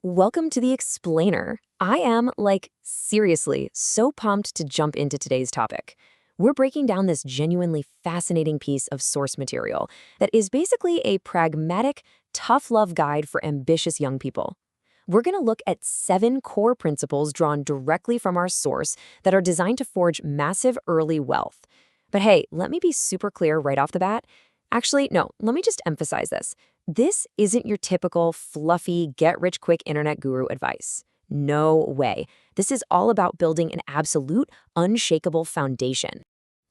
Welcome to the Explainer. I am, seriously, so pumped to jump into today's topic. We're breaking down this genuinely fascinating piece of source material that is basically a pragmatic, tough love guide for ambitious young people. We're going to look at 7 core principles drawn directly from our source that are designed to forge massive early wealth. But hey, let me be super clear right off the bat. Actually, no, let me just emphasize this. This isn't your typical fluffy, get-rich-quick internet guru advice. No way. This is all about building an absolute, unshakable foundation.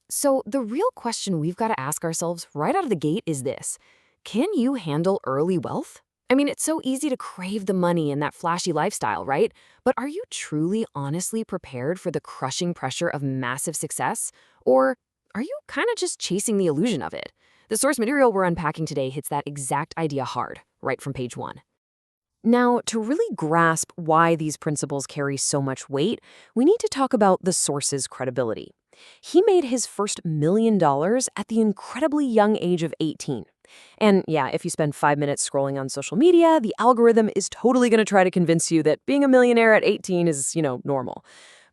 So the real question we've got to ask ourselves right out of the gate is this. Can you handle early wealth? I mean, it's so easy to crave the money and that flashy lifestyle, right? But are you truly, honestly prepared for the crushing pressure of massive success? Or are you kind of just chasing the illusion of it? The source material we're unpacking today hits that exact idea hard, right from page 1. Now, to really grasp why these principles carry so much weight, we need to talk about the source's credibility. He made his first $1 million at the incredibly young age of 18. And yeah, if you spend 5 minutes scrolling on social media, the algorithm is totally going to try to convince you that being a millionaire at 18 is, normal.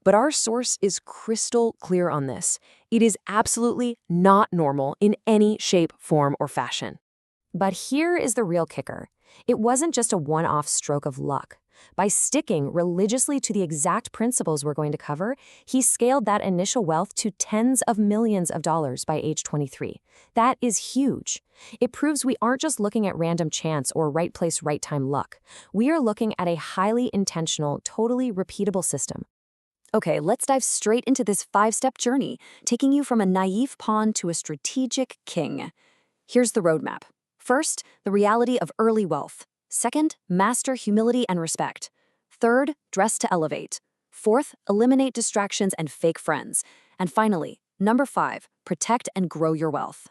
But our source is crystal clear on this. It is absolutely not normal in any shape, form, or fashion. But here is the real kicker. It wasn't just a one-off stroke of luck. By sticking religiously to the exact principles we're going to cover, he scaled that initial wealth to tens of millions of dollars by age 23. That is huge. It proves we aren't just looking at random chance or right place, right time luck. We are looking at a highly intentional, totally repeatable system. Okay, let's dive straight into this 5-step journey, taking you from a naive pawn to a strategic king. Here's the roadmap. First, the reality of early wealth. Second, master humility and respect. Third, dress to elevate. Fourth, eliminate distractions and fake friends. And finally, number 5, protect and grow your wealth.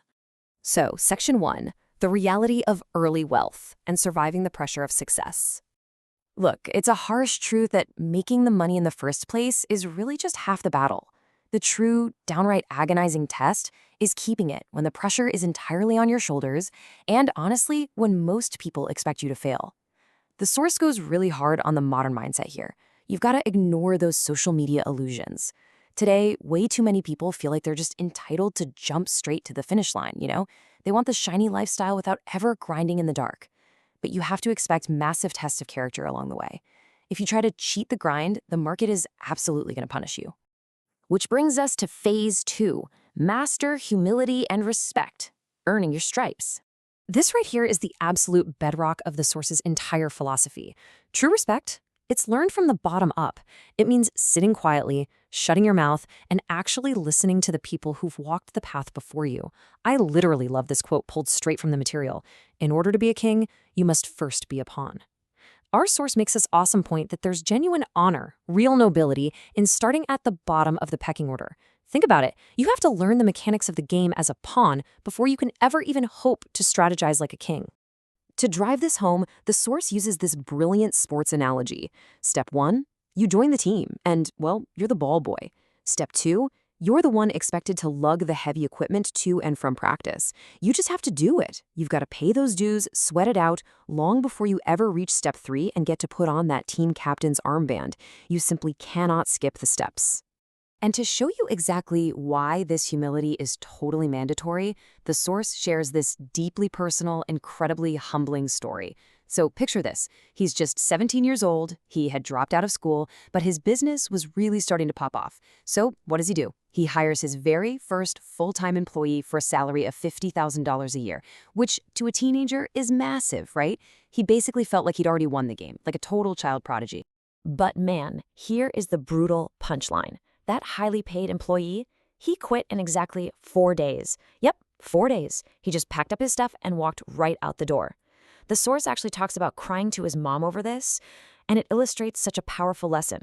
So, section 1, the reality of early wealth and surviving the pressure of success. Look, it's a harsh truth that making the money in the first place is really just half the battle. The true, downright agonizing test is keeping it when the pressure is entirely on your shoulders and, honestly, when most people expect you to fail. The source goes really hard on the modern mindset here. You've got to ignore those social media illusions. Today, way too many people feel like they're just entitled to jump straight to the finish line, They want the shiny lifestyle without ever grinding in the dark. But you have to expect massive tests of character along the way. If you try to cheat the grind, the market is absolutely going to punish you. Which brings us to phase 2, master humility and respect, earning your stripes. This right here is the absolute bedrock of the source's entire philosophy. True respect, it's learned from the bottom up. It means sitting quietly, shutting your mouth, and actually listening to the people who've walked the path before you. I literally love this quote pulled straight from the material. In order to be a king, you must first be a pawn. Our source makes this awesome point that there's genuine honor, real nobility, in starting at the bottom of the pecking order. Think about it. You have to learn the mechanics of the game as a pawn before you can ever even hope to strategize like a king. To drive this home, the source uses this brilliant sports analogy. Step 1, you join the team, and, well, you're the ball boy. Step 2, you're the one expected to lug the heavy equipment to and from practice. You just have to do it. You've got to pay those dues, sweat it out, long before you ever reach step 3 and get to put on that team captain's armband. You simply cannot skip the steps. And to show you exactly why this humility is totally mandatory, the source shares this deeply personal, incredibly humbling story. So picture this. He's just 17 years old, he had dropped out of school, but his business was really starting to pop off. So what does he do? He hires his very first full-time employee for a salary of $50,000 a year, which to a teenager is massive, right? He basically felt like he'd already won the game, like a total child prodigy. But man, here is the brutal punchline. That highly paid employee, he quit in exactly 4 days. Yep, 4 days. He just packed up his stuff and walked right out the door. The source actually talks about crying to his mom over this, and it illustrates such a powerful lesson.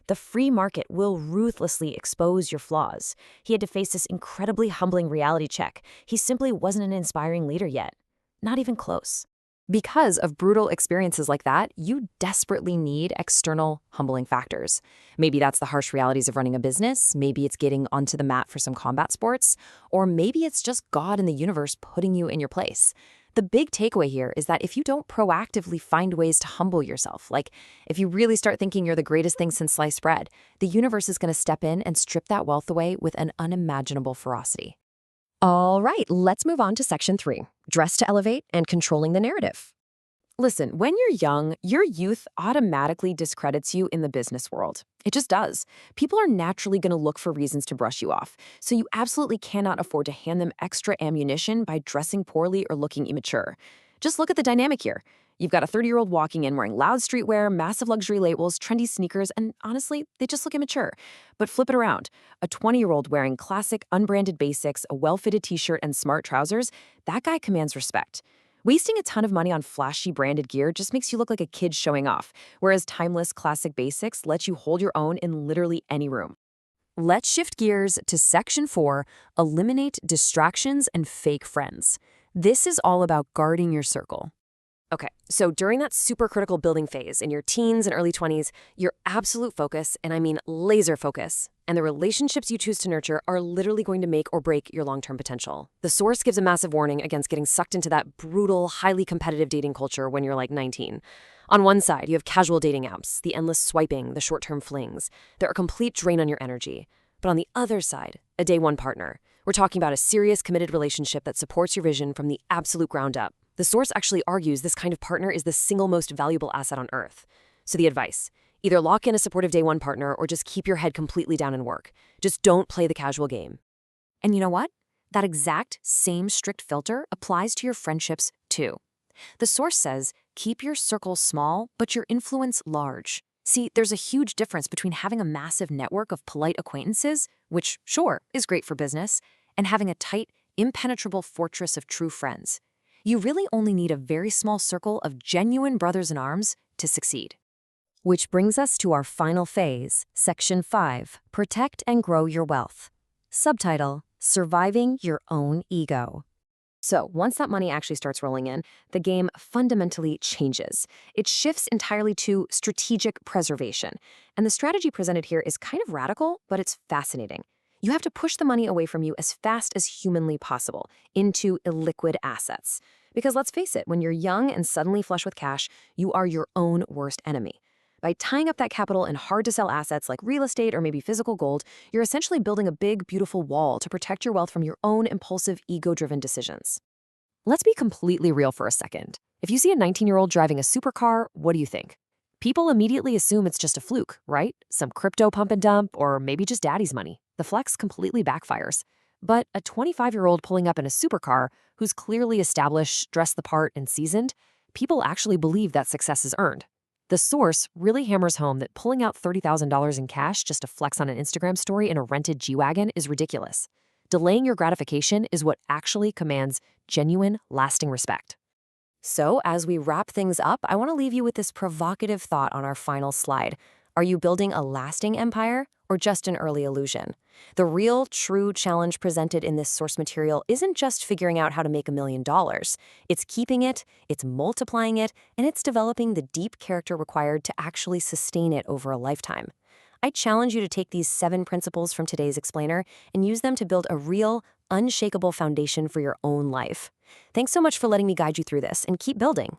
The free market will ruthlessly expose your flaws. He had to face this incredibly humbling reality check. He simply wasn't an inspiring leader yet. Not even close. Because of brutal experiences like that, you desperately need external humbling factors. Maybe that's the harsh realities of running a business, maybe it's getting onto the mat for some combat sports, or maybe it's just God and the universe putting you in your place. The big takeaway here is that if you don't proactively find ways to humble yourself, like if you really start thinking you're the greatest thing since sliced bread, the universe is going to step in and strip that wealth away with an unimaginable ferocity. All right, let's move on to section 3, dress to elevate and controlling the narrative. Listen, when you're young, your youth automatically discredits you in the business world. It just does. People are naturally going to look for reasons to brush you off, so you absolutely cannot afford to hand them extra ammunition by dressing poorly or looking immature. Just look at the dynamic here. You've got a 30-year-old walking in wearing loud streetwear, massive luxury labels, trendy sneakers, and honestly, they just look immature. But flip it around. A 20-year-old wearing classic, unbranded basics, a well-fitted t-shirt, and smart trousers, that guy commands respect. Wasting a ton of money on flashy branded gear just makes you look like a kid showing off, whereas timeless classic basics let you hold your own in literally any room. Let's shift gears to section 4, eliminate distractions and fake friends. This is all about guarding your circle. Okay, so during that super critical building phase in your teens and early 20s, your absolute focus, and I mean laser focus, and the relationships you choose to nurture are literally going to make or break your long-term potential. The source gives a massive warning against getting sucked into that brutal, highly competitive dating culture when you're like 19. On one side, you have casual dating apps, the endless swiping, the short-term flings. They're a complete drain on your energy. But on the other side, a day one partner. We're talking about a serious, committed relationship that supports your vision from the absolute ground up. The source actually argues this kind of partner is the single most valuable asset on Earth. So the advice, either lock in a supportive day one partner or just keep your head completely down and work. Just don't play the casual game. And you know what? That exact same strict filter applies to your friendships too. The source says, keep your circle small, but your influence large. See, there's a huge difference between having a massive network of polite acquaintances, which, sure, is great for business, and having a tight, impenetrable fortress of true friends. You really only need a very small circle of genuine brothers in arms to succeed. Which brings us to our final phase, section 5, protect and grow your wealth. Subtitle, surviving your own ego. So once that money actually starts rolling in, the game fundamentally changes. It shifts entirely to strategic preservation. And the strategy presented here is kind of radical, but it's fascinating. You have to push the money away from you as fast as humanly possible into illiquid assets. Because let's face it, when you're young and suddenly flush with cash, you are your own worst enemy. By tying up that capital in hard-to-sell assets like real estate or maybe physical gold, you're essentially building a big, beautiful wall to protect your wealth from your own impulsive, ego-driven decisions. Let's be completely real for a second. If you see a 19-year-old driving a supercar, what do you think? People immediately assume it's just a fluke, right? Some crypto pump and dump, or maybe just daddy's money. The flex completely backfires. But a 25-year-old pulling up in a supercar who's clearly established, dressed the part, and seasoned, people actually believe that success is earned. The source really hammers home that pulling out $30,000 in cash just to flex on an Instagram story in a rented G-Wagon is ridiculous. Delaying your gratification is what actually commands genuine, lasting respect. So, as we wrap things up, I want to leave you with this provocative thought on our final slide. Are you building a lasting empire or just an early illusion? The real, true challenge presented in this source material isn't just figuring out how to make $1 million. It's keeping it, it's multiplying it, and it's developing the deep character required to actually sustain it over a lifetime. I challenge you to take these 7 principles from today's explainer and use them to build a real, unshakable foundation for your own life. Thanks so much for letting me guide you through this, and keep building.